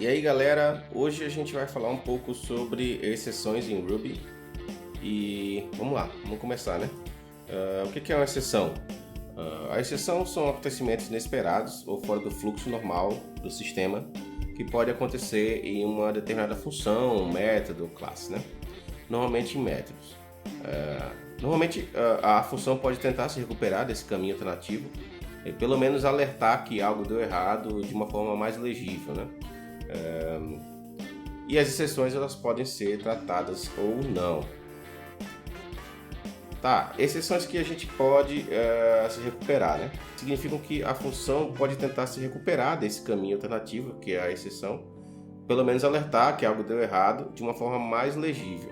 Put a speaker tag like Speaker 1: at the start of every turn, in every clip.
Speaker 1: E aí galera, hoje a gente vai falar um pouco sobre exceções em Ruby e vamos lá, vamos começar, né? O que é uma exceção? A exceção são acontecimentos inesperados ou fora do fluxo normal do sistema que pode acontecer em uma determinada função, método, classe, né? Normalmente em métodos. Normalmente a função pode tentar se recuperar desse caminho alternativo e pelo menos alertar que algo deu errado de uma forma mais legível, né? E as exceções elas podem ser tratadas ou não. Tá, exceções que a gente pode se recuperar, né? Significam que a função pode tentar se recuperar desse caminho alternativo, que é a exceção, pelo menos alertar que algo deu errado de uma forma mais legível,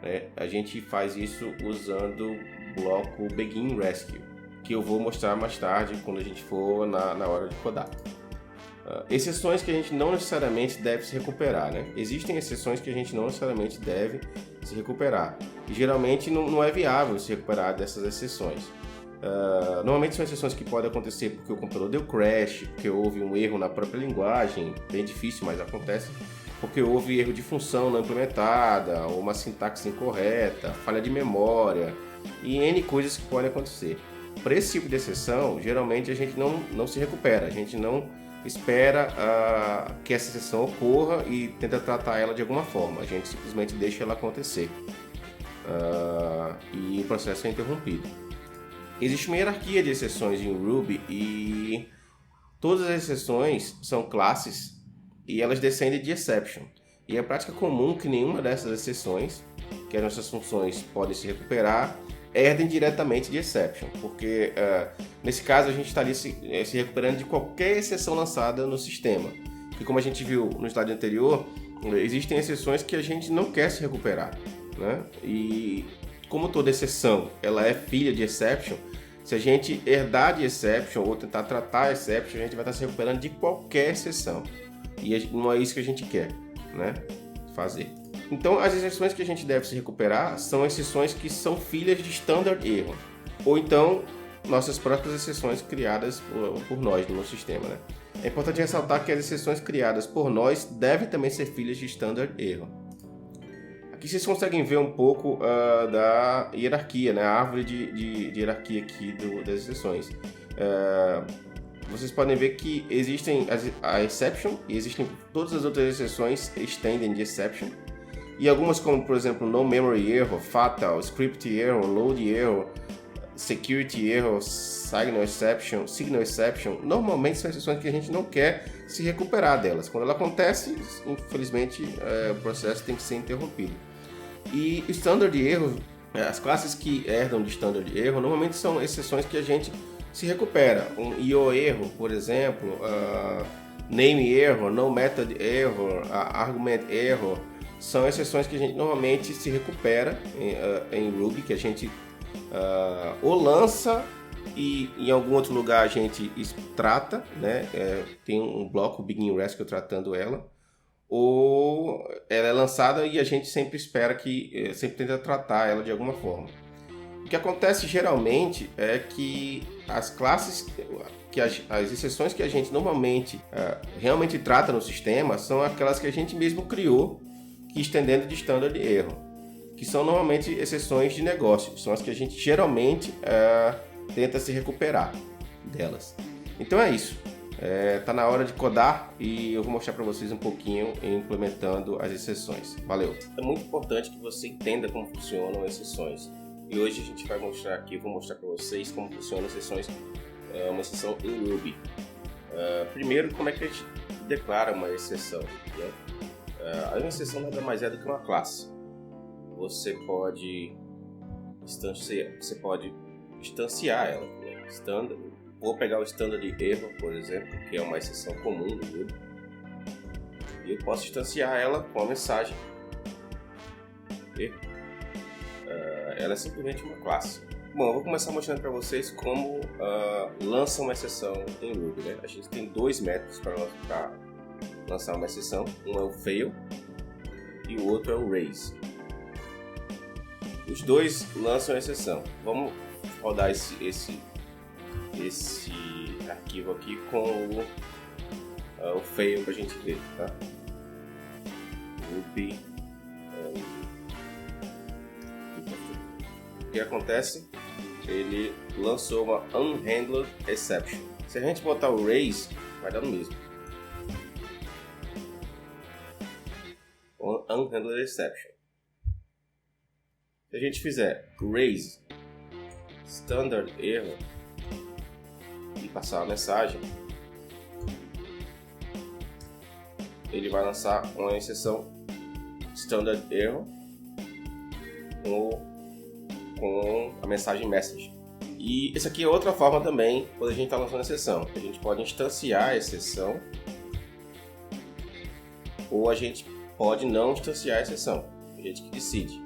Speaker 1: né? A gente faz isso usando o bloco Begin Rescue, que eu vou mostrar mais tarde quando a gente for na hora de codar. Exceções que a gente não necessariamente deve se recuperar, né? Existem exceções que a gente não necessariamente deve se recuperar. E geralmente não é viável se recuperar dessas exceções. Normalmente são exceções que podem acontecer porque o computador deu crash, porque houve um erro na própria linguagem, bem difícil, mas acontece. Porque houve erro de função não implementada, ou uma sintaxe incorreta, falha de memória e N coisas que podem acontecer. Para esse tipo de exceção, geralmente a gente não se recupera, a gente não espera que essa exceção ocorra e tenta tratar ela de alguma forma. A gente simplesmente deixa ela acontecer e o processo é interrompido. Existe uma hierarquia de exceções em Ruby e todas as exceções são classes e elas descendem de exception. E é prática comum que nenhuma dessas exceções, que as nossas funções podem se recuperar, herdem diretamente de exception, porque nesse caso a gente está ali se recuperando de qualquer exceção lançada no sistema. Porque como a gente viu no slide anterior, existem exceções que a gente não quer se recuperar, né? E como toda exceção ela é filha de exception, se a gente herdar de exception ou tentar tratar exception, a gente vai estar se recuperando de qualquer exceção. E não é isso que a gente quer, né, fazer. Então, as exceções que a gente deve se recuperar são exceções que são filhas de standard error, ou então nossas próprias exceções criadas por nós no nosso sistema, né? É importante ressaltar que as exceções criadas por nós devem também ser filhas de standard error. Aqui vocês conseguem ver um pouco da hierarquia, né? A árvore de hierarquia aqui das exceções. Vocês podem ver que existem a exception e existem todas as outras exceções extendem de exception. E algumas como, por exemplo, no memory error, fatal, script error, load error, security error, signal exception, normalmente são exceções que a gente não quer se recuperar delas. Quando ela acontece, infelizmente, o processo tem que ser interrompido. E standard error, as classes que herdam de standard error, normalmente são exceções que a gente se recupera. Um IO error, por exemplo, name error, no method error, argument error, são exceções que a gente normalmente se recupera em Ruby, que a gente ou lança e em algum outro lugar a gente trata, né? Tem um bloco Begin Rescue tratando ela, ou ela é lançada e a gente sempre espera sempre tenta tratar ela de alguma forma. O que acontece geralmente é que as classes, as exceções que a gente normalmente realmente trata no sistema são aquelas que a gente mesmo criou, estendendo de standard error, que são normalmente exceções de negócio, são as que a gente geralmente tenta se recuperar delas. Então é isso, tá na hora de codar e eu vou mostrar para vocês um pouquinho implementando as exceções. Valeu! É muito importante que você entenda como funcionam as exceções e hoje a gente vai mostrar aqui, eu vou mostrar para vocês como funcionam as exceções, uma exceção em Ruby. Primeiro, como é que a gente declara uma exceção, né? A exceção nada mais é do que uma classe. Você pode instanciar ela, né? Vou pegar o standard error, por exemplo, que é uma exceção comum no Ruby, e eu posso instanciar ela com a mensagem. Ela é simplesmente uma classe. Bom, eu vou começar mostrando para vocês como lança uma exceção em Ruby, né? A gente tem dois métodos para lançar uma exceção. Um é o fail e o outro é o raise. Os dois lançam a exceção. Vamos rodar esse arquivo aqui com o fail para a gente ver, tá? Ruby. O que acontece? Ele lançou uma unhandled exception. Se a gente botar o raise, vai dar no mesmo. Unhandled exception. Se a gente fizer raise standard error e passar a mensagem, ele vai lançar uma exceção standard error com a mensagem message. E essa aqui é outra forma também, quando a gente está lançando a exceção. A gente pode instanciar a exceção ou a gente pode não instanciar a exceção. A gente que decide.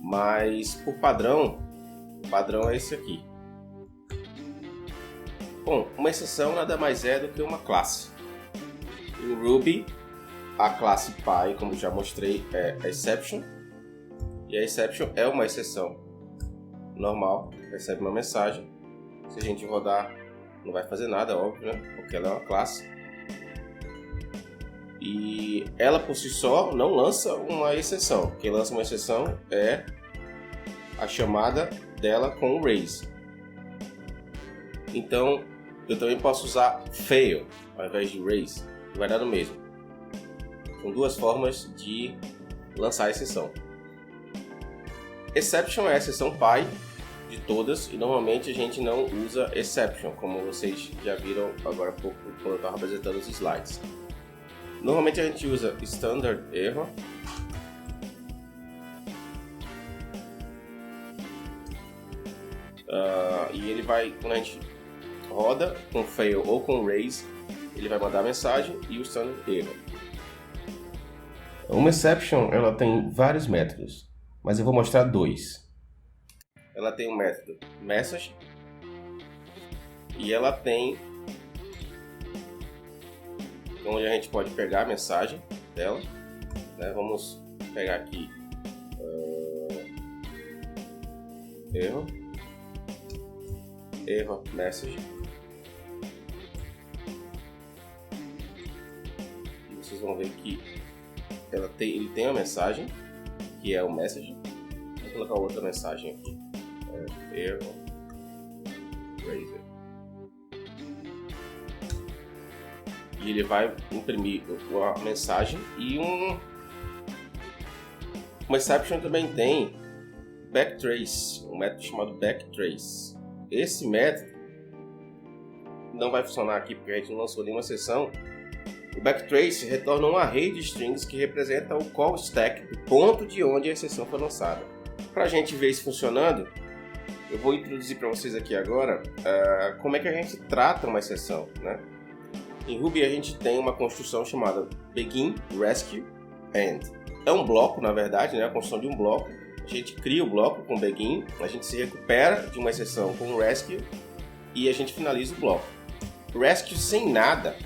Speaker 1: Mas por padrão, o padrão é esse aqui. Bom, uma exceção nada mais é do que uma classe. Em Ruby, a classe Py, como já mostrei, é exception. E a exception é uma exceção normal, recebe uma mensagem. Se a gente rodar, não vai fazer nada, óbvio, né? Porque ela é uma classe. E ela por si só não lança uma exceção. Quem lança uma exceção é a chamada dela com o raise. Então, eu também posso usar fail ao invés de raise. Vai dar no mesmo. São duas formas de lançar a exceção. Exception é a exceção Py de todas e normalmente a gente não usa exception, como vocês já viram agora há pouco quando eu estava apresentando os slides. Normalmente a gente usa standard error e ele vai, quando a gente roda com fail ou com raise, ele vai mandar a mensagem e o standard error. Uma exception ela tem vários métodos, mas eu vou mostrar dois. Ela tem o método message e ela tem onde a gente pode pegar a mensagem dela, né? Vamos pegar aqui error message e vocês vão ver que ele tem uma mensagem que é o message. Vou colocar outra mensagem aqui, error raise. E ele vai imprimir a mensagem e uma exception também tem backtrace, um método chamado backtrace. Esse método não vai funcionar aqui porque a gente não lançou nenhuma exceção. O backtrace retorna um array de strings que representa o call stack do ponto de onde a exceção foi lançada. Para a gente ver isso funcionando, eu vou introduzir para vocês aqui agora como é que a gente trata uma exceção, né? Em Ruby a gente tem uma construção chamada begin, rescue, end. É um bloco, na verdade, né? A construção de um bloco. A gente cria o bloco com begin, a gente se recupera de uma exceção com rescue e a gente finaliza o bloco. Rescue sem nada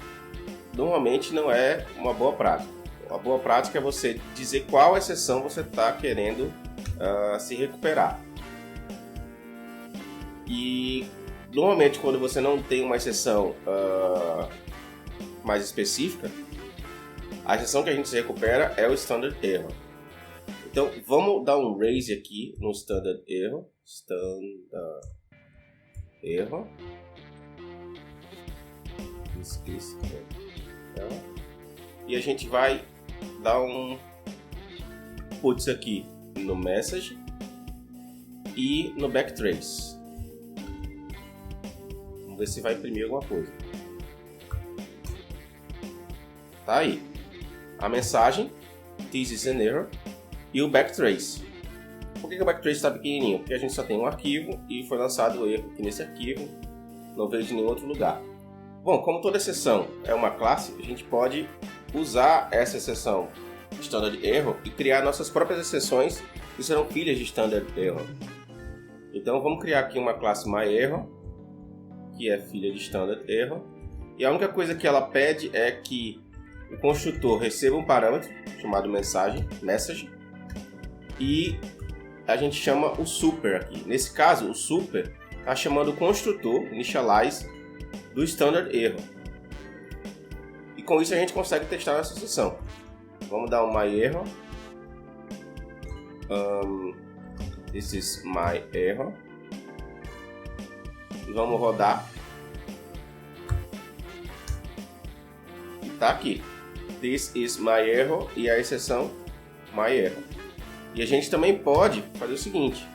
Speaker 1: normalmente não é uma boa prática. Uma boa prática é você dizer qual exceção você está querendo se recuperar. E normalmente quando você não tem uma exceção mais específica, a exceção que a gente se recupera é o standard error. Então vamos dar um raise aqui no standard error. E a gente vai dar um puts aqui no message e no backtrace. Vamos ver se vai imprimir alguma coisa. Tá aí a mensagem this is an error e o backtrace. Por que o backtrace está pequenininho? Porque a gente só tem um arquivo e foi lançado o erro aqui nesse arquivo, não veio de nenhum outro lugar. Bom, como toda exceção é uma classe, a gente pode usar essa exceção standard error e criar nossas próprias exceções que serão filhas de standard error. Então vamos criar aqui uma classe myError, que é filha de standard error, e a única coisa que ela pede é que o construtor receba um parâmetro chamado message, e a gente chama o super aqui. Nesse caso, o super está chamando o construtor initialize do standard error. E com isso a gente consegue testar essa exceção. Vamos dar um my error. This is my error. E vamos rodar. E tá aqui. This is my error e a exceção my error. E a gente também pode fazer o seguinte.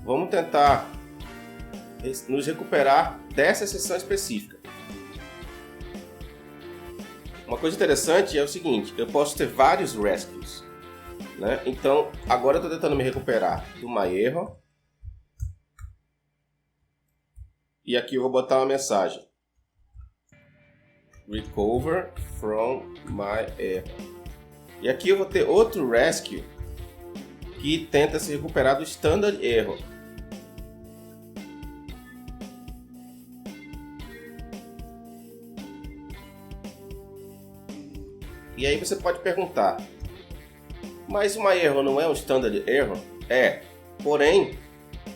Speaker 1: Vamos tentar nos recuperar dessa exceção específica. Uma coisa interessante é o seguinte, eu posso ter vários rescues, né? Então, agora eu estou tentando me recuperar do my error. E aqui eu vou botar uma mensagem. Recover from my error. E aqui eu vou ter outro rescue que tenta se recuperar do standard error. E aí você pode perguntar, mas o my error não é um standard error? É, porém,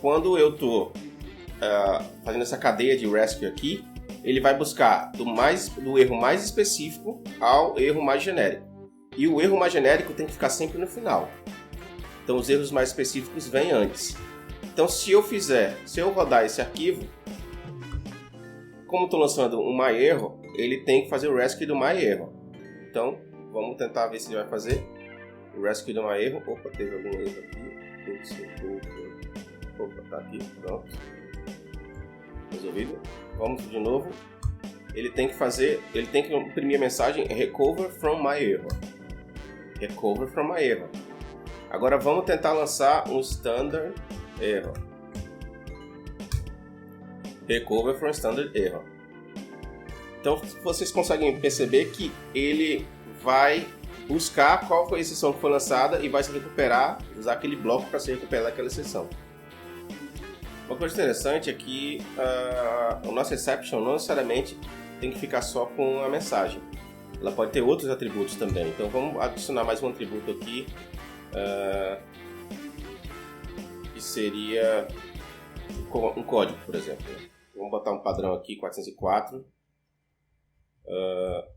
Speaker 1: quando eu estou fazendo essa cadeia de rescue aqui, ele vai buscar do erro mais específico ao erro mais genérico. E o erro mais genérico tem que ficar sempre no final. Então os erros mais específicos vêm antes. Então se eu rodar esse arquivo, como estou lançando um my error, ele tem que fazer o rescue do my error. Então vamos tentar ver se ele vai fazer o rescue do my error. Opa, teve algum erro aqui. Opa, tá aqui, pronto. Resolvido. Vamos de novo. Ele tem que imprimir a mensagem recover from my error. Recover from my error. Agora vamos tentar lançar um standard error. Recover from standard error. Então vocês conseguem perceber que ele vai buscar qual foi a exceção que foi lançada e vai se recuperar, usar aquele bloco para se recuperar daquela exceção. Uma coisa interessante é que o nosso exception não necessariamente tem que ficar só com a mensagem. Ela pode ter outros atributos também. Então vamos adicionar mais um atributo aqui, que seria um código, por exemplo. Vamos botar um padrão aqui, 404.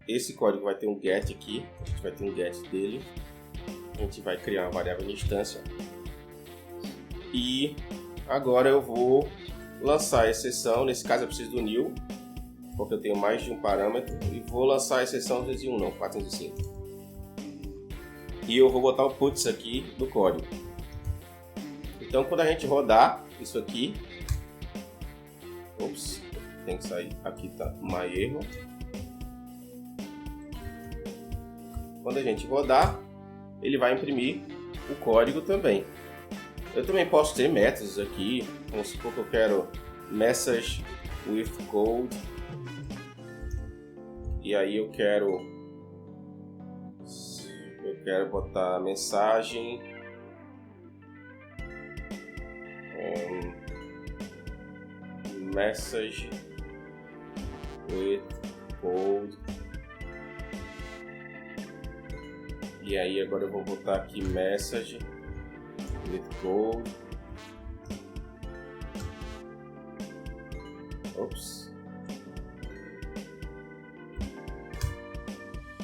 Speaker 1: Esse código vai ter um get aqui, a gente vai ter um get dele. A gente vai criar uma variável de instância. E agora eu vou lançar a exceção, nesse caso eu preciso do new, porque eu tenho mais de um parâmetro, e vou lançar a exceção 201, não, 405. E eu vou botar o puts aqui do código. Então quando a gente rodar isso aqui, tem que sair, aqui tá my error. Quando a gente rodar, ele vai imprimir o código também. Eu também posso ter métodos aqui, vamos supor que eu quero message with code, e aí eu quero botar a mensagem message with code, e aí agora eu vou botar aqui message with code.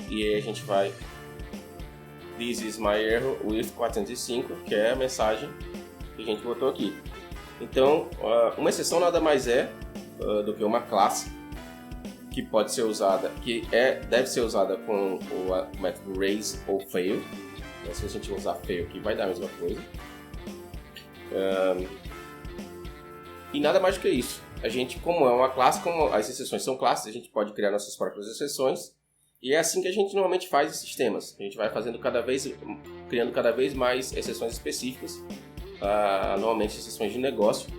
Speaker 1: E aí a gente vai this is my error with 405, que é a mensagem que a gente botou aqui. Então, uma exceção nada mais é do que uma classe que pode ser usada, deve ser usada com o método raise ou fail. Se a gente usar fail aqui, vai dar a mesma coisa. E nada mais do que isso. A gente, como é uma classe, como as exceções são classes, a gente pode criar nossas próprias exceções. E é assim que a gente normalmente faz os sistemas. A gente vai criando cada vez mais exceções específicas, normalmente exceções de negócio,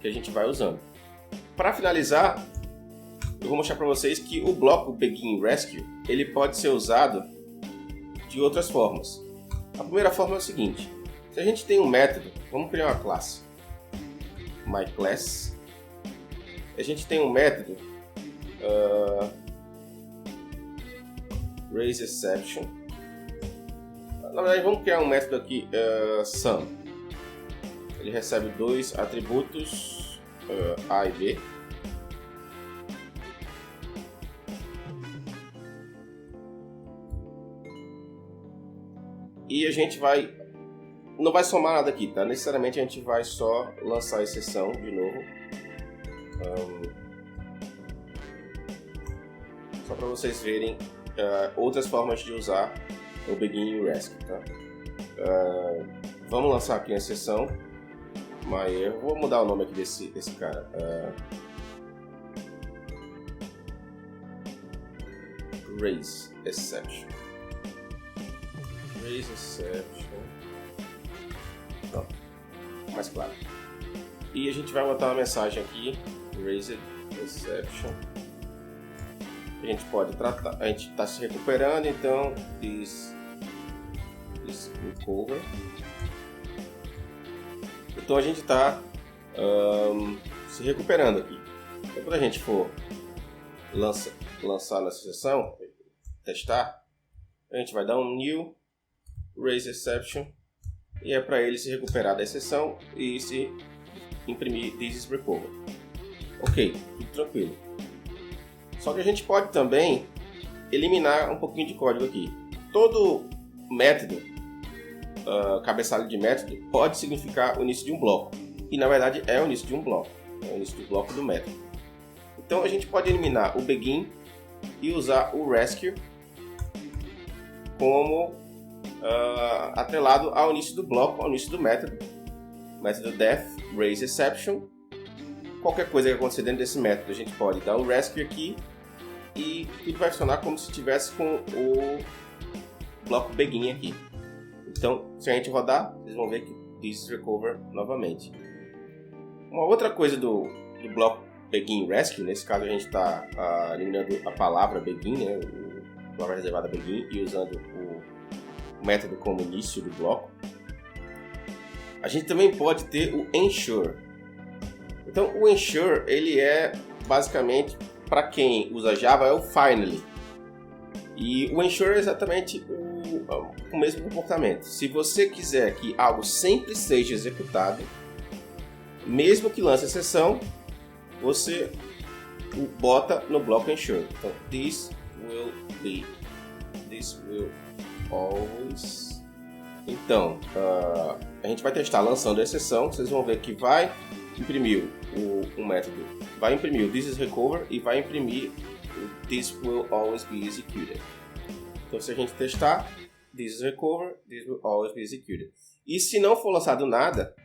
Speaker 1: que a gente vai usando. Para finalizar, eu vou mostrar para vocês que o bloco Begin Rescue ele pode ser usado de outras formas. A primeira forma é o seguinte: se a gente tem um método, vamos criar uma classe, myClass. A gente tem um método raseException. Na verdade, vamos criar um método aqui, sum. Ele recebe dois atributos, A e B. E a gente não vai somar nada aqui, tá? Necessariamente a gente vai só lançar a exceção de novo. Só para vocês verem outras formas de usar o begin e o rescue, tá? Vamos lançar aqui a exceção, mas eu vou mudar o nome aqui desse cara. Raise exception. Raise exception. Pronto, mais claro. E a gente vai botar uma mensagem aqui, raise exception. A gente pode tratar, a gente está se recuperando, então this recover. Então a gente está se recuperando aqui. Então quando a gente for lançar nessa sessão, testar, a gente vai dar um new raise exception e é para ele se recuperar da exceção e se imprimir this recover. Ok, tudo tranquilo. Só que a gente pode também eliminar um pouquinho de código aqui. Todo método, cabeçalho de método, pode significar o início de um bloco. E na verdade é o início de um bloco. É o início do bloco do método. Então a gente pode eliminar o begin e usar o rescue como atrelado ao início do bloco, ao início do método. Método def raise exception. Qualquer coisa que acontecer dentro desse método, a gente pode dar o rescue aqui e tudo vai funcionar como se estivesse com o bloco begin aqui. Então, se a gente rodar, vocês vão ver que this recover novamente. Uma outra coisa do bloco begin rescue, nesse caso a gente está eliminando a palavra begin, né, a palavra reservada begin, e usando o método como início do bloco. A gente também pode ter o ensure. Então, o ensure, ele é basicamente, para quem usa Java, é o finally. E o ensure é exatamente o mesmo comportamento. Se você quiser que algo sempre seja executado, mesmo que lance exceção, você o bota no bloco ensure. Então, this will always. Então, a gente vai testar lançando a exceção. Vocês vão ver que vai imprimir o método, vai imprimir o this recover e vai imprimir o this will always be executed. Então, se a gente testar this recover, this will always be executed. E se não for lançado nada,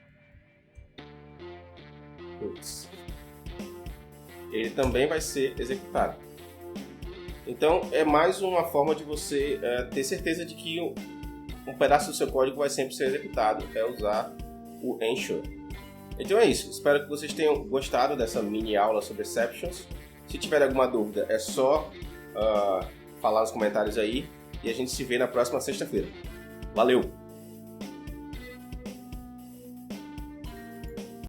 Speaker 1: ele também vai ser executado. Então, é mais uma forma de você ter certeza de que um pedaço do seu código vai sempre ser executado, é usar o ensure. Então é isso, espero que vocês tenham gostado dessa mini aula sobre exceptions. Se tiver alguma dúvida, é só falar nos comentários aí e a gente se vê na próxima sexta-feira. Valeu!